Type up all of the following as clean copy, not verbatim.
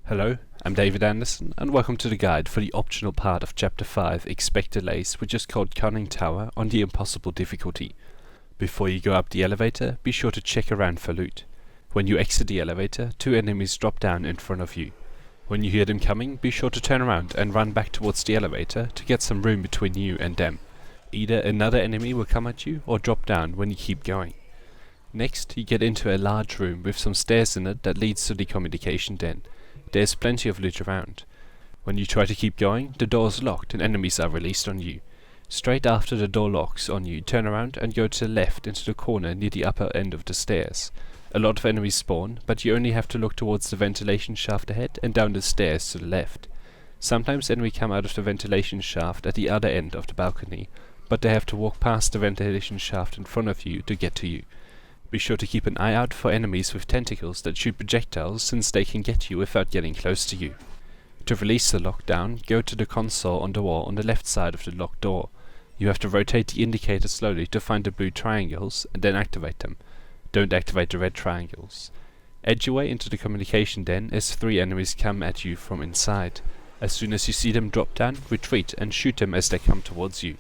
Hello, I'm David Andersson, and welcome to the guide for the optional part of Chapter 5, Expect Delays, which is called Conning Tower on the Impossible difficulty. Before you go up the elevator, be sure to check around for loot. When you exit the elevator, 2 enemies drop down in front of you. When you hear them coming, be sure to turn around and run back towards the elevator to get some room between you and them. Either another enemy will come at you or drop down when you keep going. Next, you get into a large room with some stairs in it that leads to the communication den. There's plenty of loot around. When you try to keep going, the door is locked and enemies are released on you. Straight after the door locks on you, turn around and go to the left into the corner near the upper end of the stairs. A lot of enemies spawn, but you only have to look towards the ventilation shaft ahead and down the stairs to the left. Sometimes enemies come out of the ventilation shaft at the other end of the balcony, but they have to walk past the ventilation shaft in front of you to get to you. Be sure to keep an eye out for enemies with tentacles that shoot projectiles, since they can get you without getting close to you. To release the lockdown, go to the console on the wall on the left side of the locked door. You have to rotate the indicator slowly to find the blue triangles and then activate them. Don't activate the red triangles. Edge your way into the communication den as 3 enemies come at you from inside. As soon as you see them drop down, retreat and shoot them as they come towards you.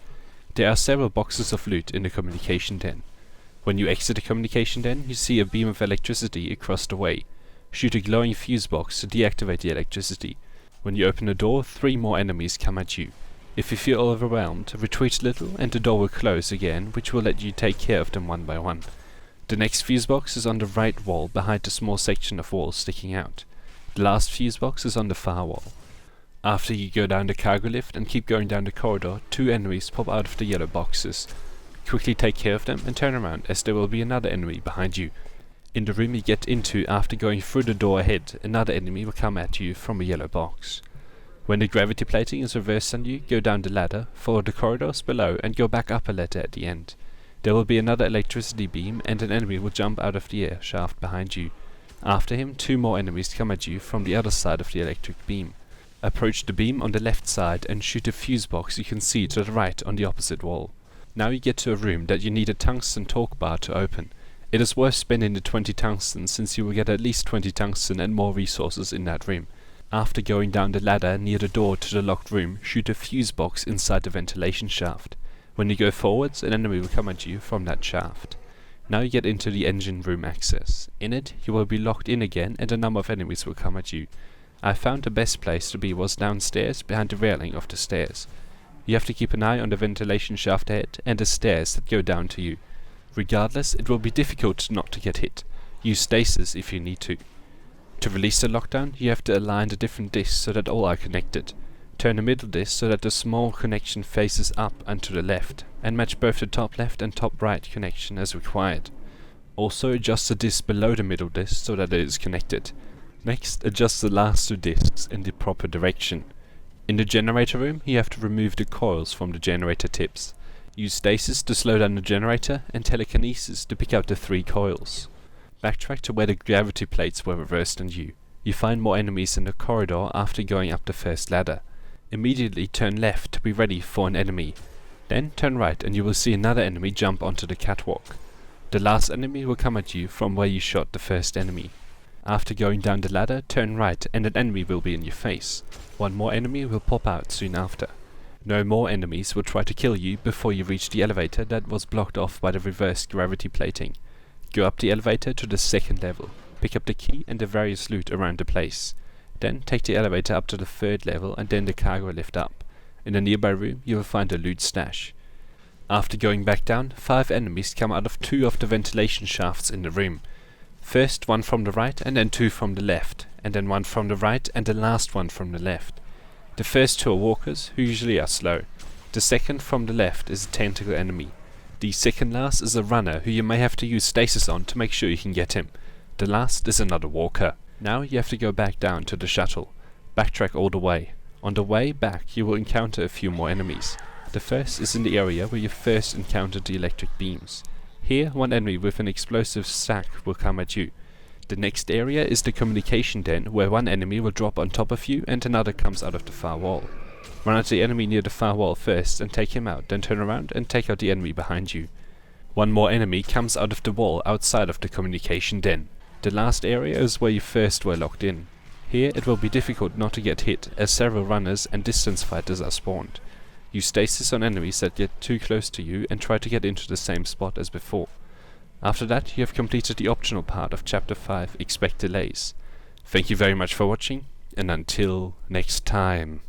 There are several boxes of loot in the communication den. When you exit the communication den, you see a beam of electricity across the way. Shoot a glowing fuse box to deactivate the electricity. When you open the door, 3 more enemies come at you. If you feel overwhelmed, retreat a little and the door will close again, which will let you take care of them one by one. The next fuse box is on the right wall behind the small section of wall sticking out. The last fuse box is on the far wall. After you go down the cargo lift and keep going down the corridor, 2 enemies pop out of the yellow boxes. Quickly take care of them and turn around, as there will be another enemy behind you. In the room you get into after going through the door ahead, another enemy will come at you from a yellow box. When the gravity plating is reversed on you, go down the ladder, follow the corridors below and go back up a ladder at the end. There will be another electricity beam and an enemy will jump out of the air shaft behind you. After him, 2 more enemies come at you from the other side of the electric beam. Approach the beam on the left side and shoot a fuse box you can see to the right on the opposite wall. Now you get to a room that you need a tungsten torque bar to open. It is worth spending the 20 tungsten, since you will get at least 20 tungsten and more resources in that room. After going down the ladder near the door to the locked room, shoot a fuse box inside the ventilation shaft. When you go forwards, an enemy will come at you from that shaft. Now you get into the engine room access. In it, you will be locked in again and a number of enemies will come at you. I found the best place to be was downstairs behind the railing of the stairs. You have to keep an eye on the ventilation shaft ahead and the stairs that go down to you. Regardless, it will be difficult not to get hit. Use stasis if you need to. To release the lockdown, you have to align the different discs so that all are connected. Turn the middle disc so that the small connection faces up and to the left, and match both the top left and top right connection as required. Also adjust the disc below the middle disc so that it is connected. Next, adjust the last 2 discs in the proper direction. In the generator room, you have to remove the coils from the generator tips. Use stasis to slow down the generator and telekinesis to pick up the 3 coils. Backtrack to where the gravity plates were reversed on you. You find more enemies in the corridor after going up the first ladder. Immediately turn left to be ready for an enemy. Then turn right and you will see another enemy jump onto the catwalk. The last enemy will come at you from where you shot the first enemy. After going down the ladder, turn right and an enemy will be in your face. 1 more enemy will pop out soon after. No more enemies will try to kill you before you reach the elevator that was blocked off by the reversed gravity plating. Go up the elevator to the 2nd level, pick up the key and the various loot around the place. Then take the elevator up to the 3rd level and then the cargo lift up. In a nearby room you will find a loot stash. After going back down, 5 enemies come out of 2 of the ventilation shafts in the room. First 1 from the right and then 2 from the left, and then 1 from the right and the last 1 from the left. The first 2 are walkers, who usually are slow. The second from the left is a tentacle enemy. The second last is a runner who you may have to use stasis on to make sure you can get him. The last is another walker. Now you have to go back down to the shuttle. Backtrack all the way. On the way back you will encounter a few more enemies. The first is in the area where you first encountered the electric beams. Here 1 enemy with an explosive sack will come at you. The next area is the communication den, where 1 enemy will drop on top of you and another comes out of the far wall. Run at the enemy near the far wall first and take him out, then turn around and take out the enemy behind you. 1 more enemy comes out of the wall outside of the communication den. The last area is where you first were locked in. Here it will be difficult not to get hit, as several runners and distance fighters are spawned. Use stasis on enemies that get too close to you and try to get into the same spot as before. After that, you have completed the optional part of Chapter 5, Expect Delays. Thank you very much for watching, and until next time.